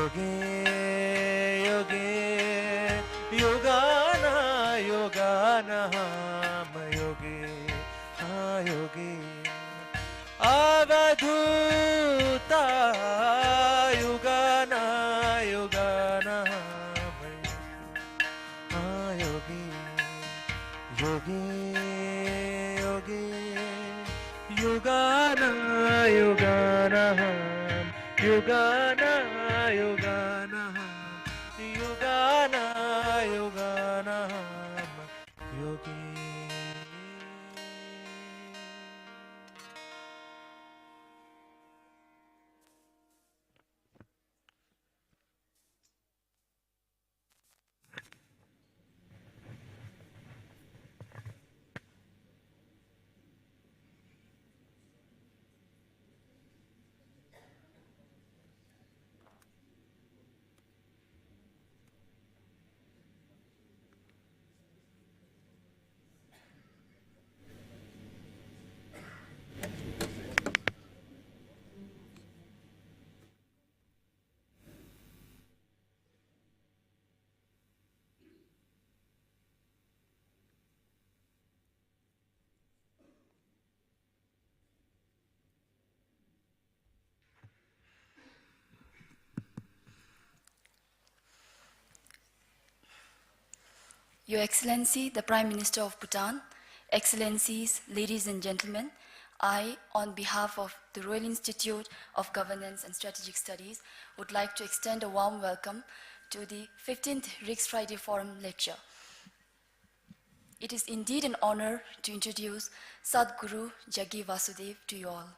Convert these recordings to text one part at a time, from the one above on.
yogi, yogi, yogana, yogana, ham yogi, ha yogi, avadhuta, yogana, yogana, ham yogi, yogi, yogi, yogana, yogana, yogana, yogana, yogana, yogana, yogi. Your Excellency, the Prime Minister of Bhutan, Excellencies, ladies and gentlemen, I, on behalf of the Royal Institute of Governance and Strategic Studies, would like to extend a warm welcome to the 15th RIGSS Friday Forum lecture. It is indeed an honor to introduce Sadhguru Jaggi Vasudev to you all.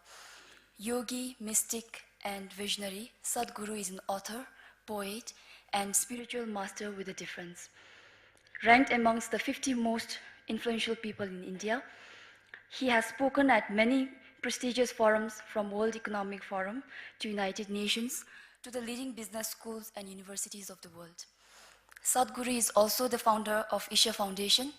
Yogi, mystic, and visionary, Sadhguru is an author, poet, and spiritual master with a difference. Ranked amongst the 50 most influential people in India, he has spoken at many prestigious forums, from World Economic Forum to United Nations to the leading business schools and universities of the world. Sadhguru is also the founder of Isha Foundation,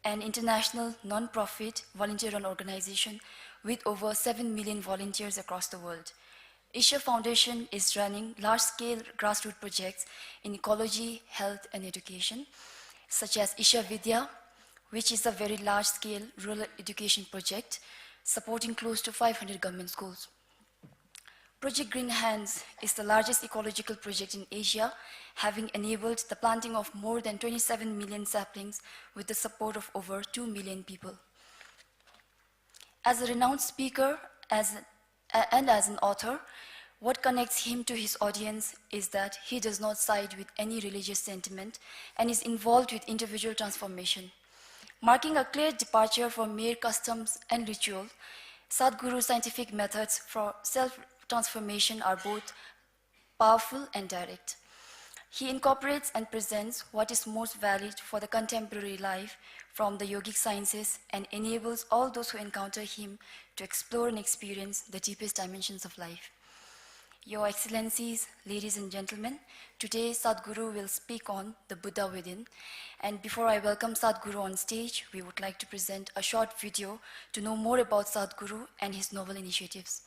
an international non-profit volunteer-run organization with over 7 million volunteers across the world. Isha Foundation is running large-scale grassroots projects in ecology, health, and education, such as Isha Vidya, which is a very large-scale rural education project supporting close to 500 government schools. Project Green Hands is the largest ecological project in Asia, having enabled the planting of more than 27 million saplings with the support of over 2 million people. As a renowned speaker and as an author, what connects him to his audience is that he does not side with any religious sentiment and is involved with individual transformation. Marking a clear departure from mere customs and ritual, Sadhguru's scientific methods for self-transformation are both powerful and direct. He incorporates and presents what is most valid for the contemporary life from the yogic sciences and enables all those who encounter him to explore and experience the deepest dimensions of life. Your Excellencies, ladies and gentlemen, today Sadhguru will speak on the Buddha within. And before I welcome Sadhguru on stage, we would like to present a short video to know more about Sadhguru and his novel initiatives.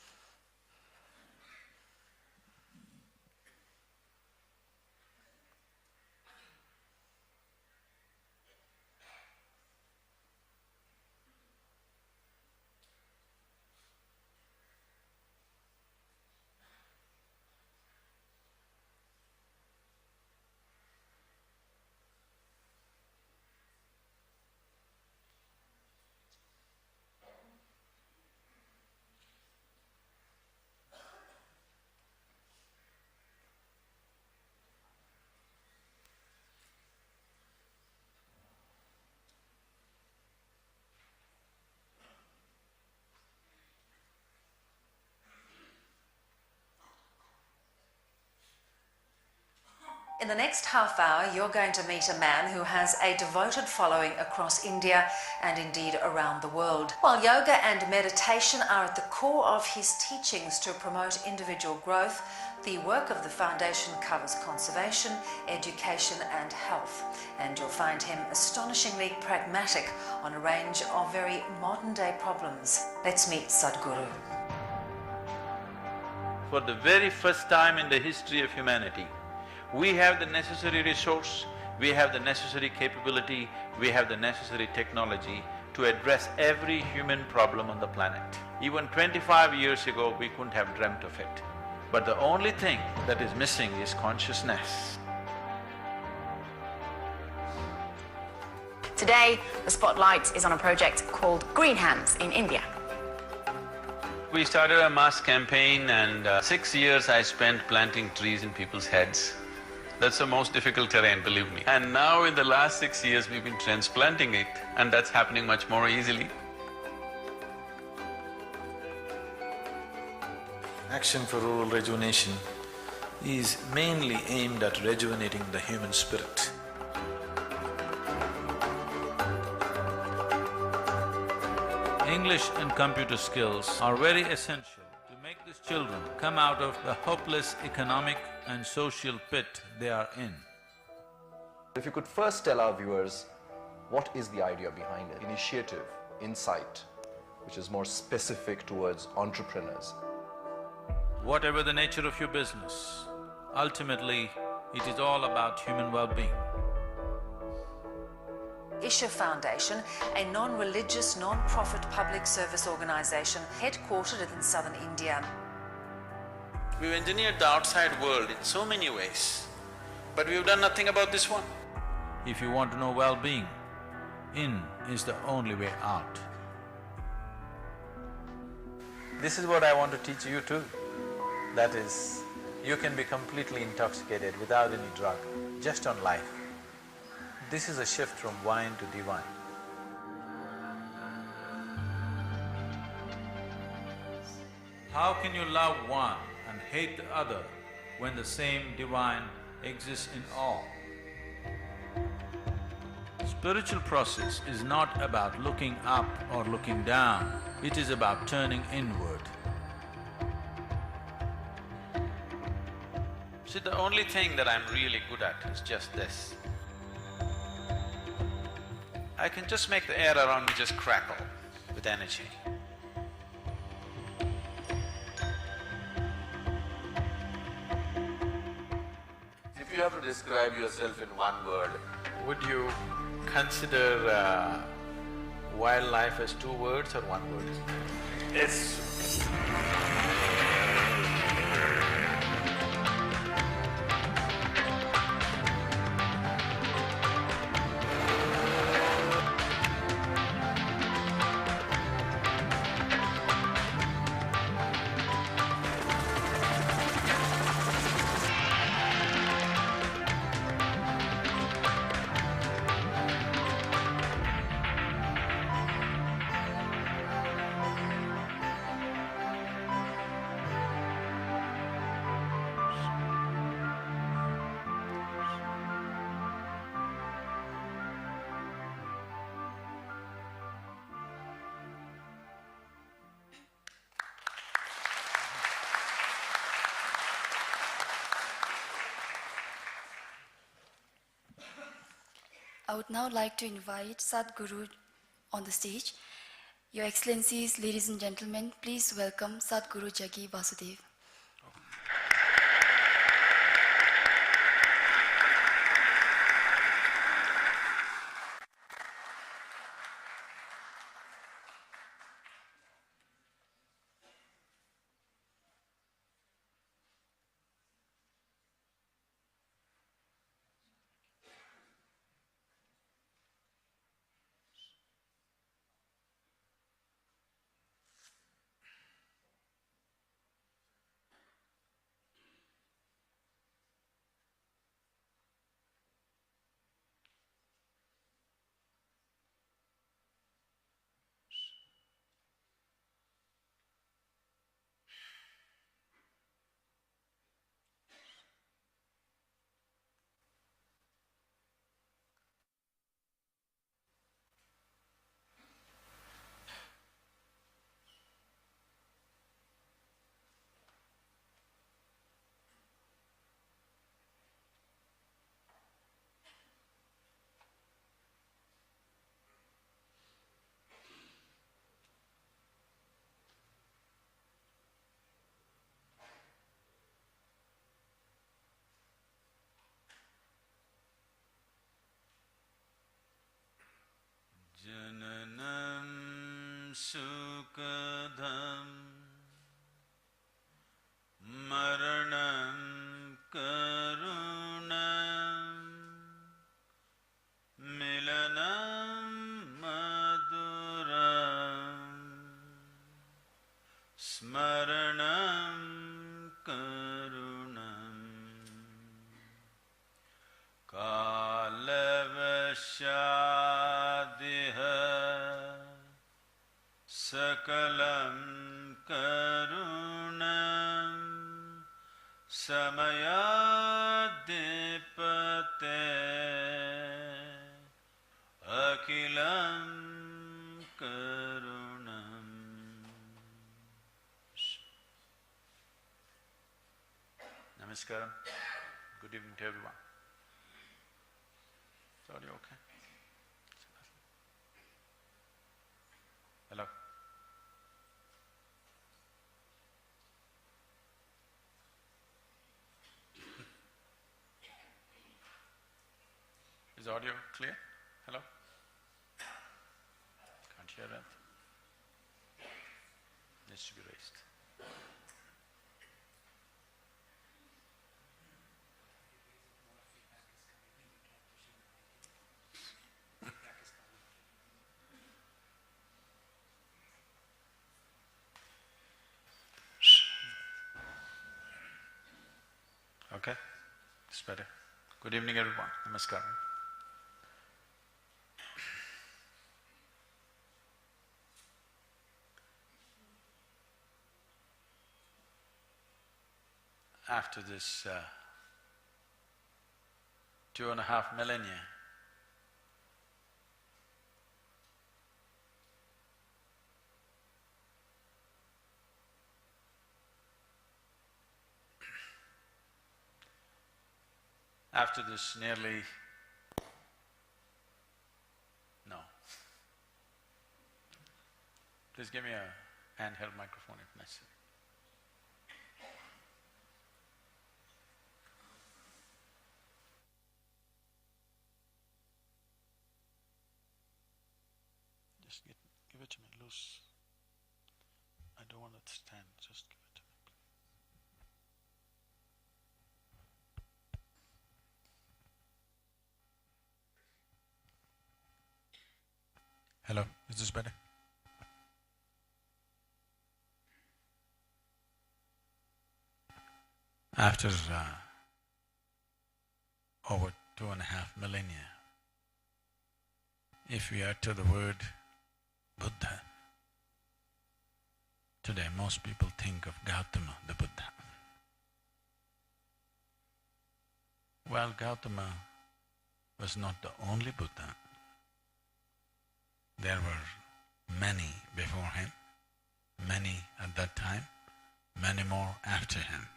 In the next half hour, you're going to meet a man who has a devoted following across India and indeed around the world. While yoga and meditation are at the core of his teachings to promote individual growth, the work of the foundation covers conservation, education and health. And you'll find him astonishingly pragmatic on a range of very modern-day problems. Let's meet Sadhguru. For the very first time in the history of humanity, We have the necessary resource, we have the necessary capability, we have the necessary technology to address every human problem on the planet. Even 25 years ago, we couldn't have dreamt of it. But the only thing that is missing is consciousness. Today, the spotlight is on a project called Green Hands in India. We started a mass campaign and 6 years I spent planting trees in people's heads. That's the most difficult terrain, believe me. And now in the last 6 years, we've been transplanting it, and that's happening much more easily. Action for Rural Rejuvenation is mainly aimed at rejuvenating the human spirit. English and computer skills are very essential to make these children come out of the hopeless economic and social pit they are in. If you could first tell our viewers, what is the idea behind it? Initiative, insight, which is more specific towards entrepreneurs. Whatever the nature of your business, ultimately it is all about human well-being. Isha Foundation, a non-religious, non-profit public service organisation headquartered in southern India. We've engineered the outside world in so many ways, but we've done nothing about this one. If you want to know well-being, in is the only way out. This is what I want to teach you too. That is, you can be completely intoxicated without any drug, just on life. This is a shift from wine to divine. How can you love one and hate the other when the same divine exists in all? Spiritual process is not about looking up or looking down, it is about turning inward. See, the only thing that I'm really good at is just this. I can just make the air around me just crackle with energy. If you have to describe yourself in one word, would you consider wildlife as 2 words or 1 word? It's… I would now like to invite Sadhguru on the stage. Your Excellencies, ladies and gentlemen, please welcome Sadhguru Jaggi Vasudev. sukadham maranam karunam milanam maduram smaranam karunam kalavashadiha sakalam karunam samayadipate akilam karunam. Namaskaram. Good evening to everyone. Is audio okay? Hello? Is audio clear? Hello? Can't hear it. Needs to be raised. Okay, it's better. Good evening, everyone. Namaskaram. After this 2.5 millennia, after this nearly… No. Please give me a handheld microphone if necessary. Just give it to me loose. I don't want it to stand, just give it to me. Hello, is this better? After over 2.5 millennia, if we utter the word Buddha, today most people think of Gautama, the Buddha. Well, Gautama was not the only Buddha. There were many before him, many at that time, many more after him.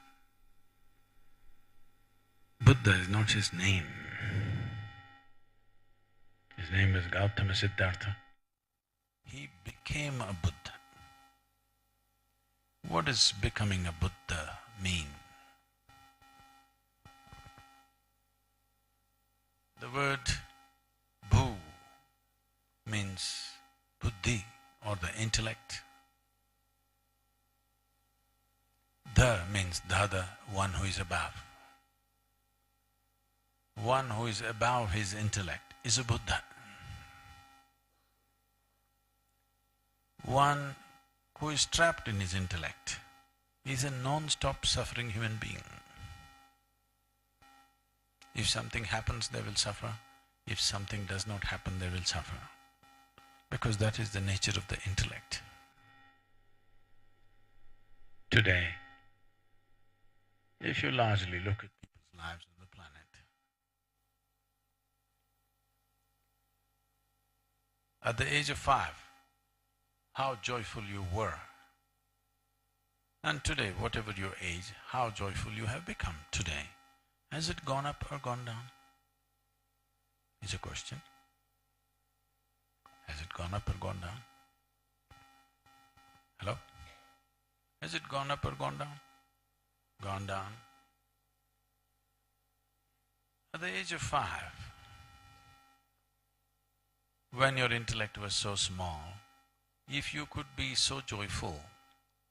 Buddha is not his name. His name is Gautama Siddhartha. He became a Buddha. What does becoming a Buddha mean? The word Bhu means buddhi or the intellect. The means Dada, one who is above. One who is above his intellect is a Buddha. One who is trapped in his intellect is a non-stop suffering human being. If something happens, they will suffer. If something does not happen, they will suffer. Because that is the nature of the intellect. Today, if you largely look at people's lives on the planet, at the age of 5, how joyful you were. And today, whatever your age, how joyful you have become today. Has it gone up or gone down? Is a question. Has it gone up or gone down? Hello? Has it gone up or gone down? Gone down. At the age of 5, when your intellect was so small, If you could be so joyful,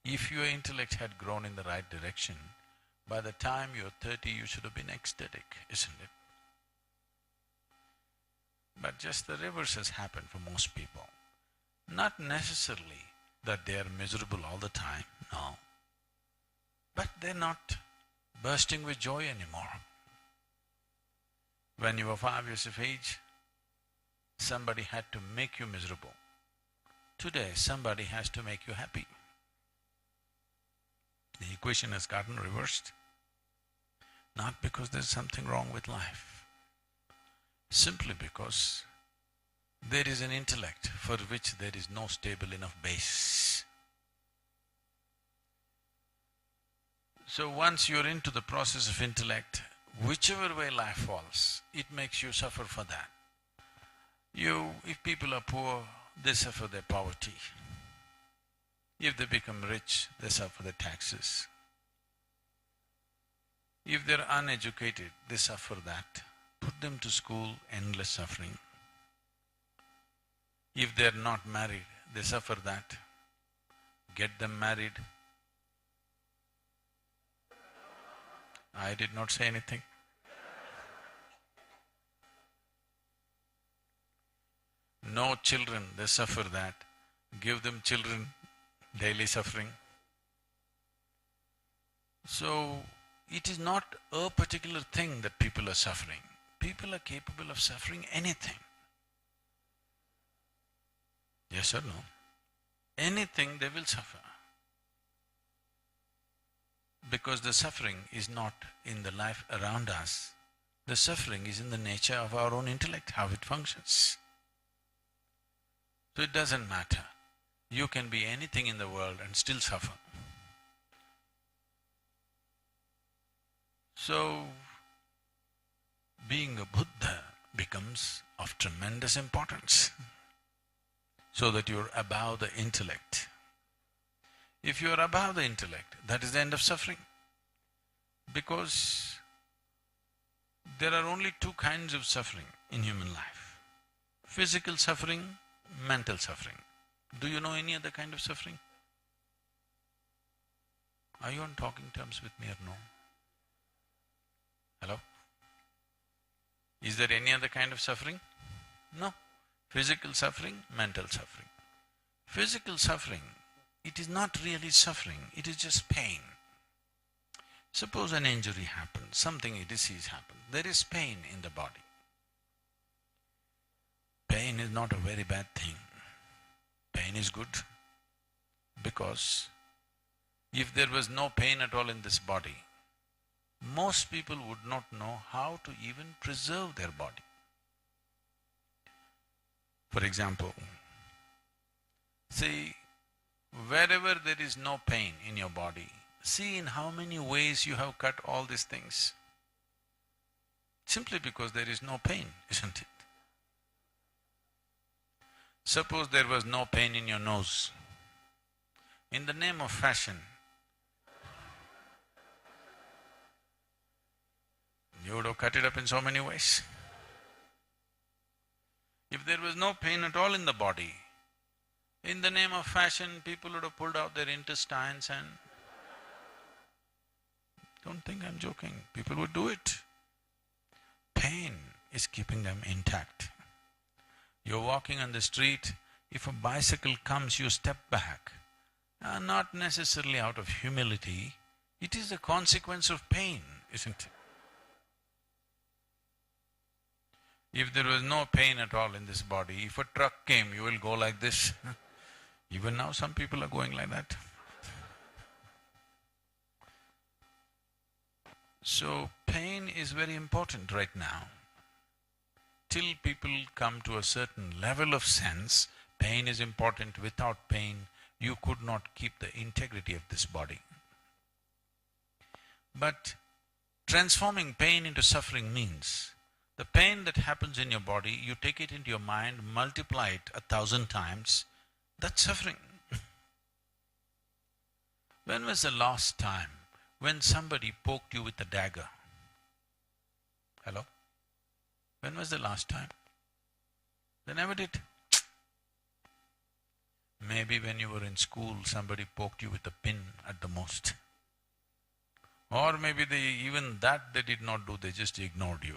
if your intellect had grown in the right direction, by the time you're 30, you should have been ecstatic, isn't it? But just the reverse has happened for most people. Not necessarily that they are miserable all the time, no. But they're not bursting with joy anymore. When you were 5 years of age, somebody had to make you miserable. Today, somebody has to make you happy. The equation has gotten reversed. Not because there's something wrong with life, simply because there is an intellect for which there is no stable enough base. So once you're into the process of intellect, whichever way life falls, it makes you suffer for that. If people are poor, they suffer their poverty. If they become rich, they suffer their taxes. If they're uneducated, they suffer that. Put them to school, endless suffering. If they're not married, they suffer that. Get them married. I did not say anything. No children, they suffer that. Give them children, daily suffering. So, it is not a particular thing that people are suffering. People are capable of suffering anything. Yes or no? Anything they will suffer. Because the suffering is not in the life around us. The suffering is in the nature of our own intellect, how it functions. So it doesn't matter. You can be anything in the world and still suffer. So, being a Buddha becomes of tremendous importance, so that you're above the intellect. If you're above the intellect, that is the end of suffering. Because there are only two kinds of suffering in human life: physical suffering, mental suffering. Do you know any other kind of suffering? Are you on talking terms with me or no? Hello? Is there any other kind of suffering? No. Physical suffering, mental suffering. Physical suffering, it is not really suffering, it is just pain. Suppose an injury happens, a disease happens, there is pain in the body. Pain is not a very bad thing. Pain is good, because if there was no pain at all in this body, most people would not know how to even preserve their body. For example, see, wherever there is no pain in your body, see in how many ways you have cut all these things. Simply because there is no pain, isn't it? Suppose there was no pain in your nose. In the name of fashion, you would have cut it up in so many ways. If there was no pain at all in the body, in the name of fashion, people would have pulled out their intestines and… Don't think I'm joking, people would do it. Pain is keeping them intact. You're walking on the street, if a bicycle comes, you step back. Not necessarily out of humility, it is the consequence of pain, isn't it? If there was no pain at all in this body, if a truck came, you will go like this. Even now some people are going like that. So, pain is very important right now. Till people come to a certain level of sense, pain is important. Without pain, you could not keep the integrity of this body. But transforming pain into suffering means the pain that happens in your body, you take it into your mind, multiply it 1,000 times, that's suffering. When was the last time when somebody poked you with a dagger? Hello? When was the last time? They never did. Maybe when you were in school, somebody poked you with a pin at the most. Or maybe even that they did not do, they just ignored you.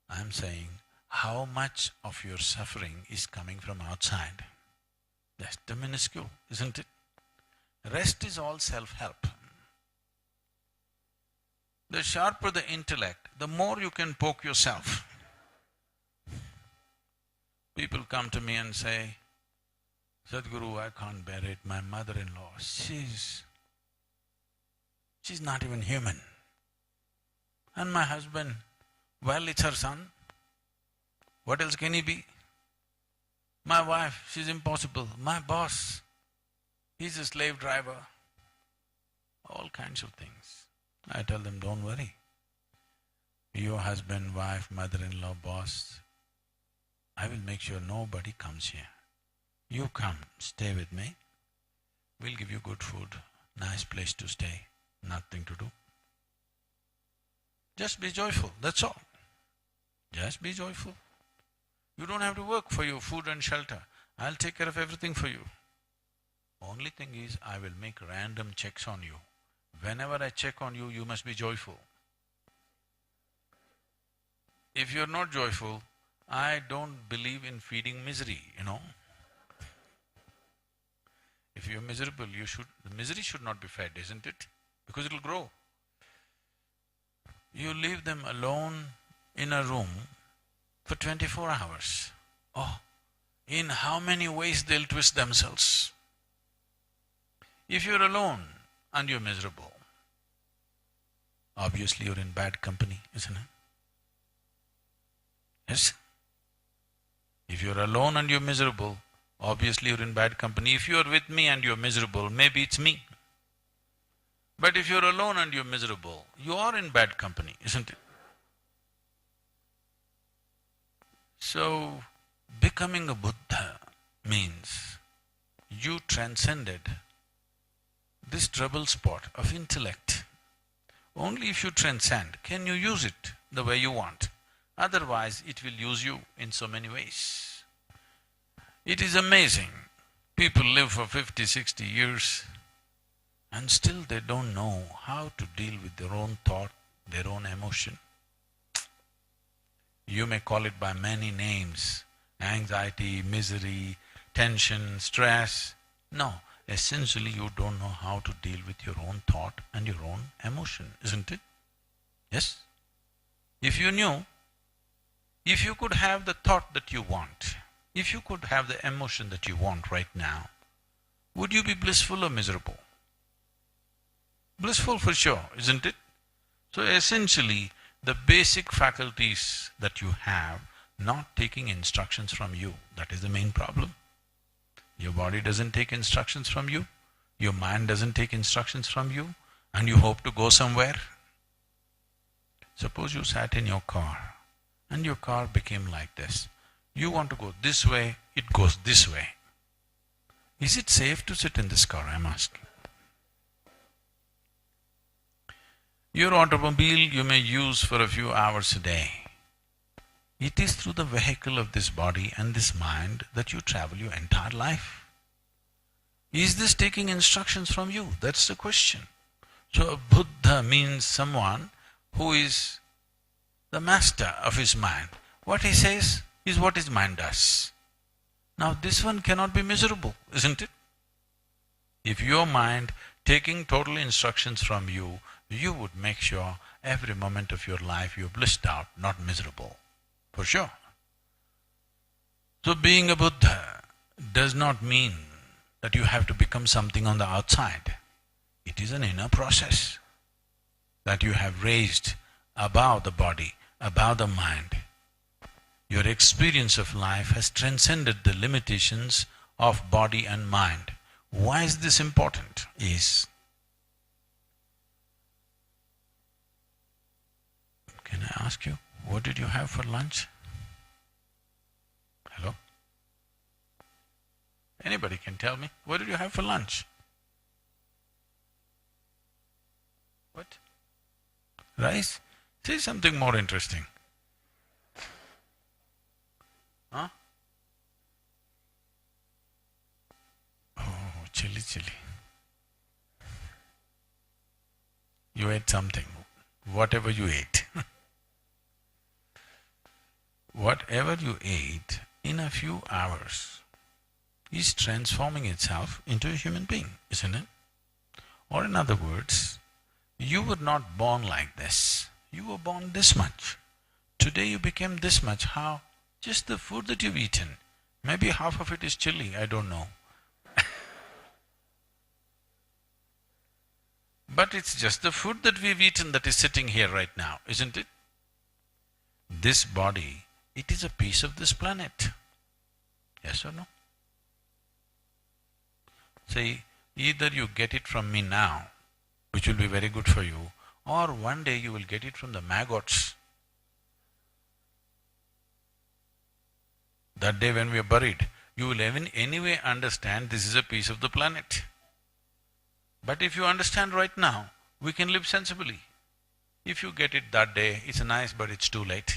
I'm saying, how much of your suffering is coming from outside? That's the minuscule, isn't it? Rest is all self-help. The sharper the intellect, the more you can poke yourself. People come to me and say, Sadhguru, I can't bear it, my mother-in-law, she's not even human. And my husband, well, it's her son. What else can he be? My wife, she's impossible. My boss, he's a slave driver. All kinds of things. I tell them, don't worry. Your husband, wife, mother-in-law, boss, I will make sure nobody comes here. You come, stay with me. We'll give you good food, nice place to stay, nothing to do. Just be joyful, that's all. Just be joyful. You don't have to work for your food and shelter. I'll take care of everything for you. Only thing is, I will make random checks on you. Whenever I check on you, you must be joyful. If you're not joyful, I don't believe in feeding misery, you know. If you're miserable, the misery should not be fed, isn't it? Because it'll grow. You leave them alone in a room for 24 hours. Oh, in how many ways they'll twist themselves. If you're alone and you're miserable, obviously you're in bad company, isn't it? Yes? If you're alone and you're miserable, obviously you're in bad company. If you're with me and you're miserable, maybe it's me. But if you're alone and you're miserable, you are in bad company, isn't it? So, becoming a Buddha means you transcended this trouble spot of intellect. Only if you transcend can you use it the way you want. Otherwise, it will use you in so many ways. It is amazing. People live for 50, 60 years and still they don't know how to deal with their own thought, their own emotion. You may call it by many names, anxiety, misery, tension, stress. No, essentially you don't know how to deal with your own thought and your own emotion, isn't it? Yes? If you knew, if you could have the thought that you want, if you could have the emotion that you want right now, would you be blissful or miserable? Blissful for sure, isn't it? So essentially, the basic faculties that you have not taking instructions from you, that is the main problem. Your body doesn't take instructions from you, your mind doesn't take instructions from you, and you hope to go somewhere. Suppose you sat in your car and your car became like this. You want to go this way, it goes this way. Is it safe to sit in this car, I'm asking? Your automobile you may use for a few hours a day. It is through the vehicle of this body and this mind that you travel your entire life. Is this taking instructions from you? That's the question. So a Buddha means someone who is the master of his mind. What he says is what his mind does. Now this one cannot be miserable, isn't it? If your mind taking total instructions from you, you would make sure every moment of your life you're blissed out, not miserable, for sure. So being a Buddha does not mean that you have to become something on the outside. It is an inner process that you have raised above the body, above the mind. Your experience of life has transcended the limitations of body and mind. Why is this important? Can I ask you, what did you have for lunch? Hello? Anybody can tell me, what did you have for lunch? What? Rice? Say something more interesting. Huh? chilly. You ate something, whatever you ate. Whatever you ate in a few hours is transforming itself into a human being, isn't it? Or in other words, you were not born like this, you were born this much. Today you became this much. How? Just the food that you've eaten. Maybe half of it is chili, I don't know. But it's just the food that we've eaten that is sitting here right now, isn't it? This body, it is a piece of this planet. Yes or no? See, either you get it from me now, which will be very good for you, or one day you will get it from the maggots. That day when we are buried, you will anyway understand this is a piece of the planet. But if you understand right now, we can live sensibly. If you get it that day, it's nice, but it's too late.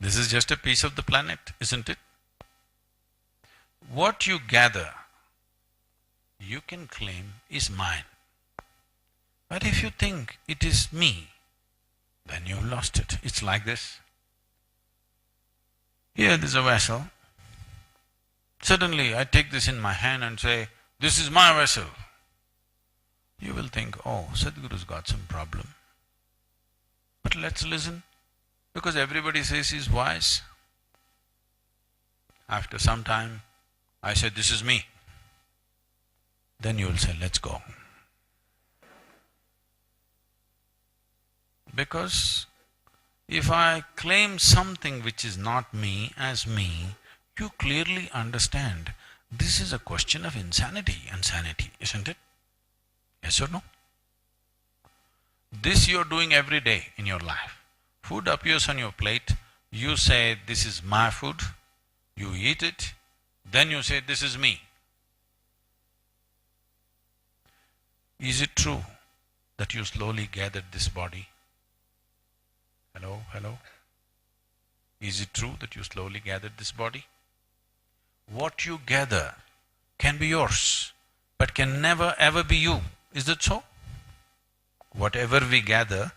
This is just a piece of the planet, isn't it? What you gather, you can claim is mine. But if you think it is me, then you've lost it. It's like this. Here there's a vessel. Suddenly I take this in my hand and say, this is my vessel. You will think, oh, Sadhguru's got some problem. But let's listen, because everybody says he's wise. After some time, I say, this is me. Then you will say, let's go. Because if I claim something which is not me as me, you clearly understand this is a question of insanity and sanity, isn't it? Yes or no? This you're doing every day in your life. Food appears on your plate, you say, this is my food, you eat it, then you say, this is me. Is it true that you slowly gathered this body? Hello? Is it true that you slowly gathered this body? What you gather can be yours, but can never ever be you. Is that so? Whatever we gather,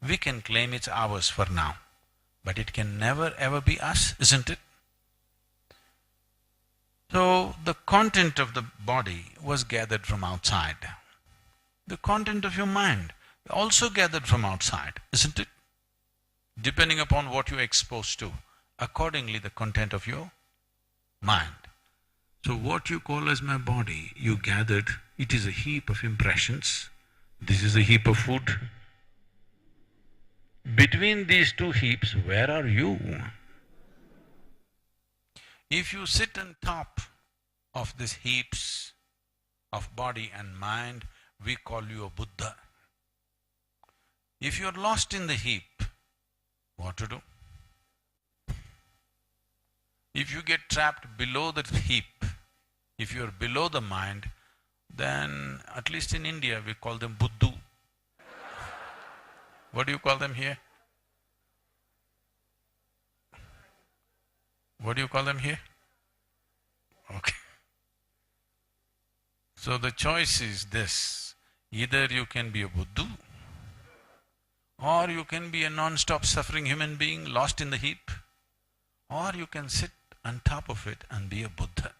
we can claim it's ours for now, but it can never ever be us, isn't it? So, the content of the body was gathered from outside. The content of your mind also gathered from outside, isn't it? Depending upon what you're exposed to, accordingly the content of your mind. So what you call as my body, you gathered, it is a heap of impressions. This is a heap of food. Between these two heaps, where are you? If you sit on top of these heaps of body and mind, we call you a Buddha. If you're lost in the heap, what to do? If you get trapped below the heap, if you're below the mind, then at least in India we call them Buddhu. What do you call them here? What do you call them here? Okay. So the choice is this, either you can be a Buddhu or you can be a non-stop suffering human being lost in the heap, or you can sit on top of it and be a Buddha.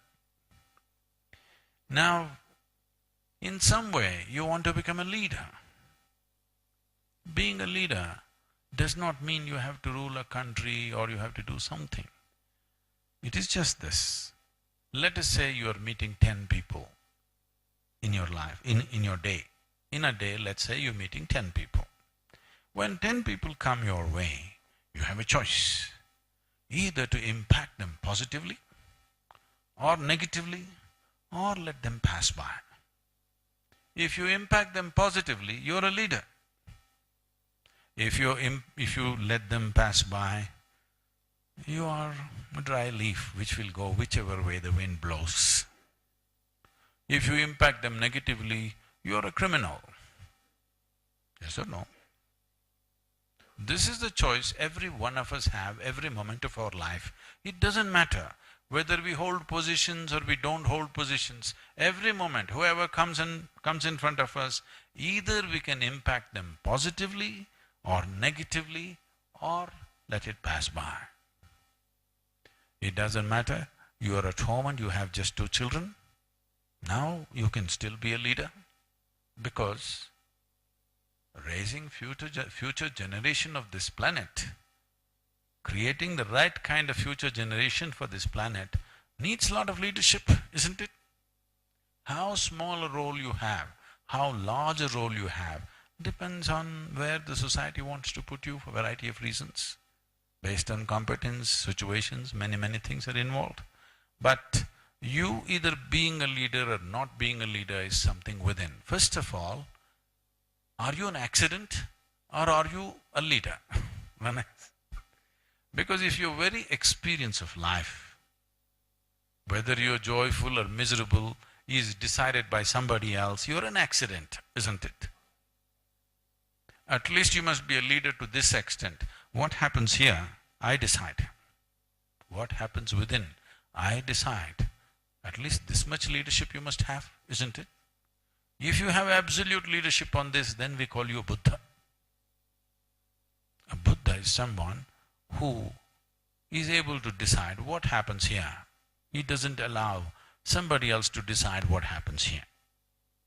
Now, in some way you want to become a leader. Being a leader does not mean you have to rule a country or you have to do something. It is just this. Let us say you are meeting 10 people in your life, in your day. In a day, let's say you're meeting 10 people. When 10 people come your way, you have a choice. Either to impact them positively or negatively, or let them pass by. If you impact them positively, you're a leader. If you let them pass by, you are a dry leaf which will go whichever way the wind blows. If you impact them negatively, you are a criminal. Yes or no? This is the choice every one of us have every moment of our life. It doesn't matter whether we hold positions or we don't hold positions, every moment, whoever comes in front of us, either we can impact them positively or negatively or let it pass by. It doesn't matter, you are at home and you have just 2 children, now you can still be a leader because raising future generation of this planet, creating the right kind of future generation for this planet needs a lot of leadership, isn't it? How small a role you have, how large a role you have, depends on where the society wants to put you for a variety of reasons. Based on competence, situations, many things are involved. But you either being a leader or not being a leader is something within. First of all, are you an accident or are you a leader? Because if your very experience of life, whether you're joyful or miserable, is decided by somebody else, you're an accident, isn't it? At least you must be a leader to this extent. What happens here, I decide. What happens within, I decide. At least this much leadership you must have, isn't it? If you have absolute leadership on this, then we call you a Buddha. A Buddha is someone who is able to decide what happens here. He doesn't allow somebody else to decide what happens here.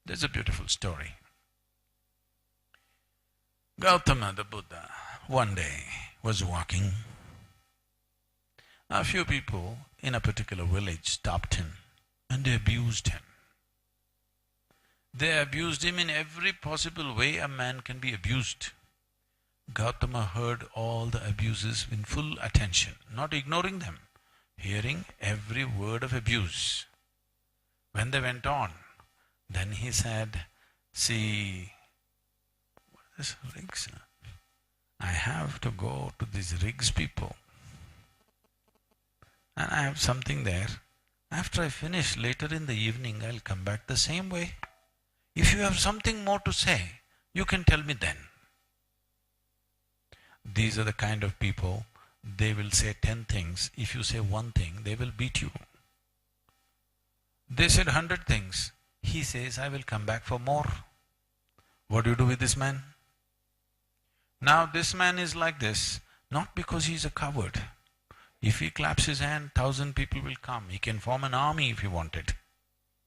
There's a beautiful story. Gautama the Buddha one day was walking. A few people in a particular village stopped him and they abused him. They abused him in every possible way a man can be abused. Gautama heard all the abuses in full attention, not ignoring them, hearing every word of abuse. When they went on, then he said, see, what is this RIGSS? I have to go to these RIGSS people and I have something there. After I finish later in the evening, I'll come back the same way. If you have something more to say, you can tell me then. These are the kind of people, they will say 10 things. If you say one thing, they will beat you. They said 100 things. He says, I will come back for more. What do you do with this man? Now this man is like this, not because he is a coward. If he claps his hand, 1,000 people will come. He can form an army if he wanted.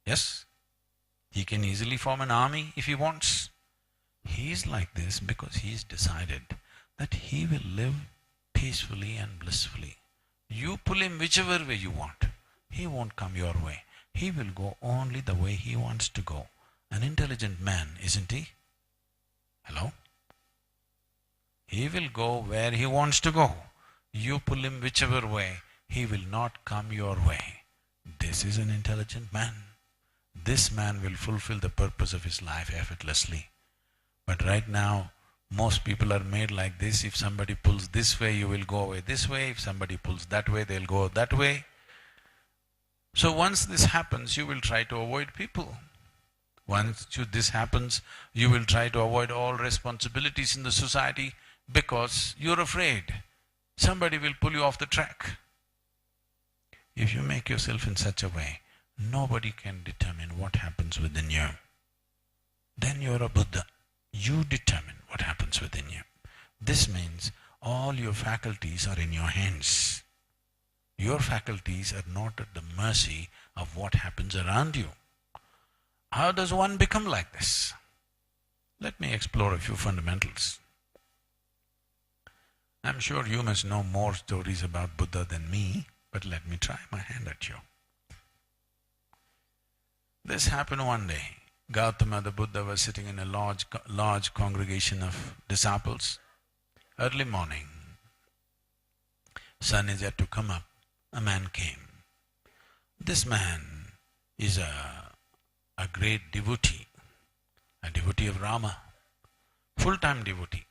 Yes? He can easily form an army if he wants. He is like this because he has decided that he will live peacefully and blissfully. You pull him whichever way you want. He won't come your way. He will go only the way he wants to go. An intelligent man, isn't he? Hello? He will go where he wants to go. You pull him whichever way, he will not come your way. This is an intelligent man. This man will fulfill the purpose of his life effortlessly. But right now, most people are made like this. If somebody pulls this way, you will go away this way. If somebody pulls that way, they'll go that way. So once this happens, you will try to avoid people. Once this happens, you will try to avoid all responsibilities in the society because you're afraid somebody will pull you off the track. If you make yourself in such a way, nobody can determine what happens within you. Then you're a Buddha. You determine what happens within you. This means all your faculties are in your hands. Your faculties are not at the mercy of what happens around you. How does one become like this? Let me explore a few fundamentals. I'm sure you must know more stories about Buddha than me, but let me try my hand at you. This happened one day. Gautama the Buddha was sitting in a large congregation of disciples. Early morning, sun is yet to come up. A man came. This man is a great devotee, a devotee of Rama, full-time devotee.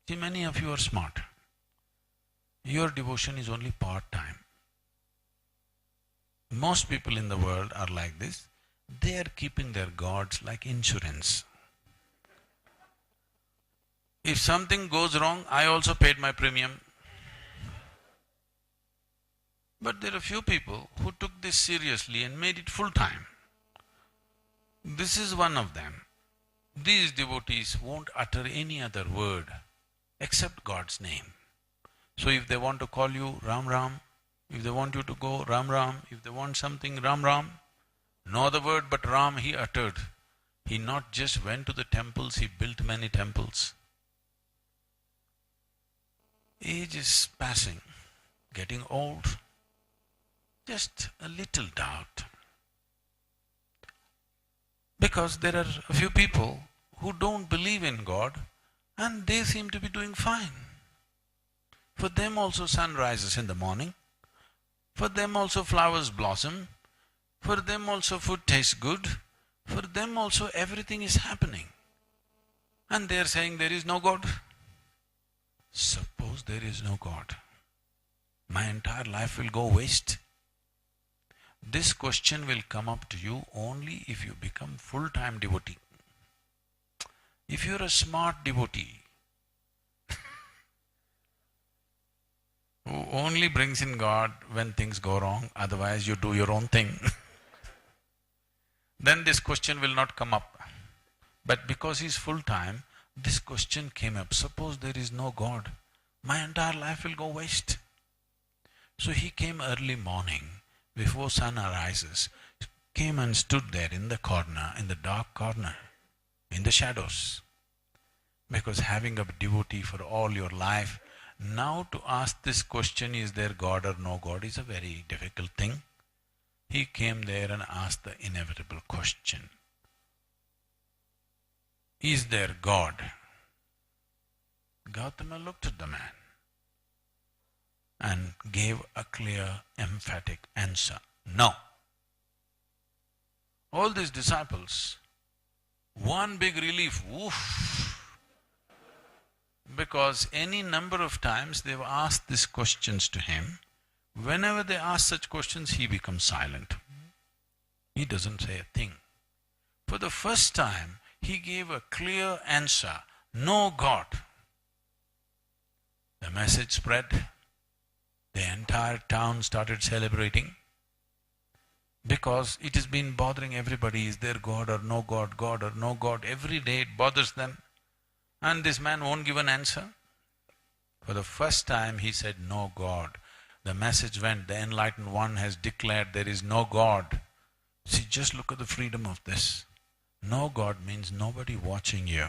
See, many of you are smart. Your devotion is only part-time. Most people in the world are like this. They are keeping their gods like insurance. If something goes wrong, I also paid my premium. But there are few people who took this seriously and made it full-time. This is one of them. These devotees won't utter any other word except God's name. So if they want to call you Ram Ram, if they want you to go Ram Ram, if they want something Ram Ram, no other word but Ram he uttered. He not just went to the temples, he built many temples. Age is passing, getting old, just a little doubt. Because there are a few people who don't believe in God and they seem to be doing fine. For them also sun rises in the morning, for them also flowers blossom, for them also food tastes good, for them also everything is happening. And they are saying there is no God. Suppose there is no God, my entire life will go waste. This question will come up to you only if you become full-time devotee. If you're a smart devotee who only brings in God when things go wrong, otherwise you do your own thing, then this question will not come up. But because he's full-time, this question came up. Suppose there is no God, my entire life will go waste. So he came early morning, before sun arises, came and stood there in the corner, in the dark corner, in the shadows. Because having a devotee for all your life, now to ask this question, is there God or no God, is a very difficult thing. He came there and asked the inevitable question. Is there God? Gautama looked at the man and gave a clear, emphatic answer. No. All these disciples, one big relief, woof, because any number of times they've asked these questions to him. Whenever they ask such questions, he becomes silent. He doesn't say a thing. For the first time, he gave a clear answer, no God. The message spread. The entire town started celebrating because it has been bothering everybody. Is there God or no God, God or no God? Every day it bothers them. And this man won't give an answer. For the first time he said, no God. The message went, the enlightened one has declared there is no God. See, just look at the freedom of this. No God means nobody watching you.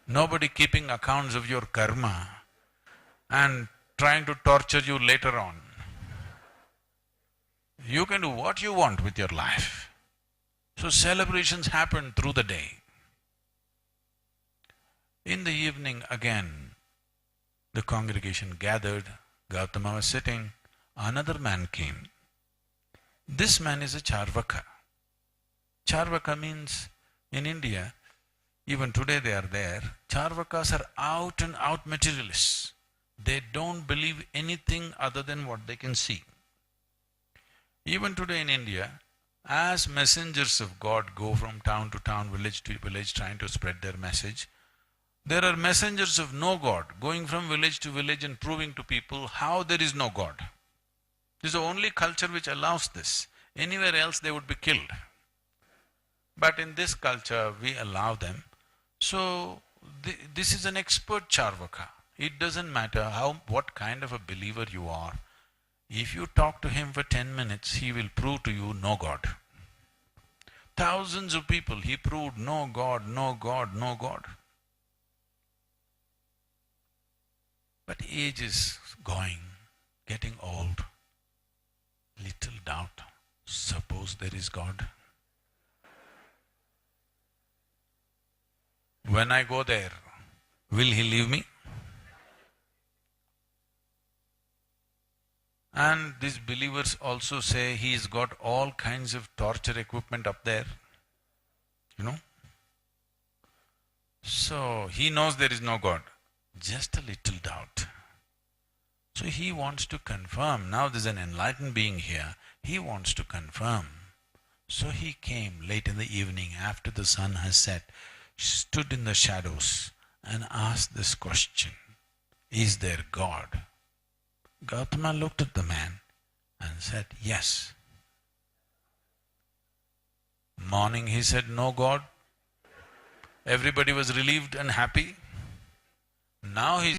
Nobody keeping accounts of your karma and trying to torture you later on. You can do what you want with your life. So celebrations happen through the day. In the evening again, the congregation gathered, Gautama was sitting, another man came. This man is a Charvaka. Charvaka means, in India, even today they are there, Charvakas are out and out materialists. They don't believe anything other than what they can see. Even today in India, as messengers of God go from town to town, village to village, trying to spread their message, there are messengers of no God going from village to village and proving to people how there is no God. This is the only culture which allows this. Anywhere else they would be killed. But in this culture we allow them. So this is an expert Charvaka. It doesn't matter what kind of a believer you are. If you talk to him for 10 minutes, he will prove to you no God. Thousands of people, he proved no God, no God, no God. But age is going, getting old. Little doubt, suppose there is God. When I go there, will he leave me? And these believers also say he's got all kinds of torture equipment up there, So he knows there is no God. Just a little doubt. So he wants to confirm. Now there's an enlightened being here. He wants to confirm. So he came late in the evening after the sun has set, stood in the shadows and asked this question, is there God? Gautama looked at the man and said, yes. Morning he said, no God. Everybody was relieved and happy. Now he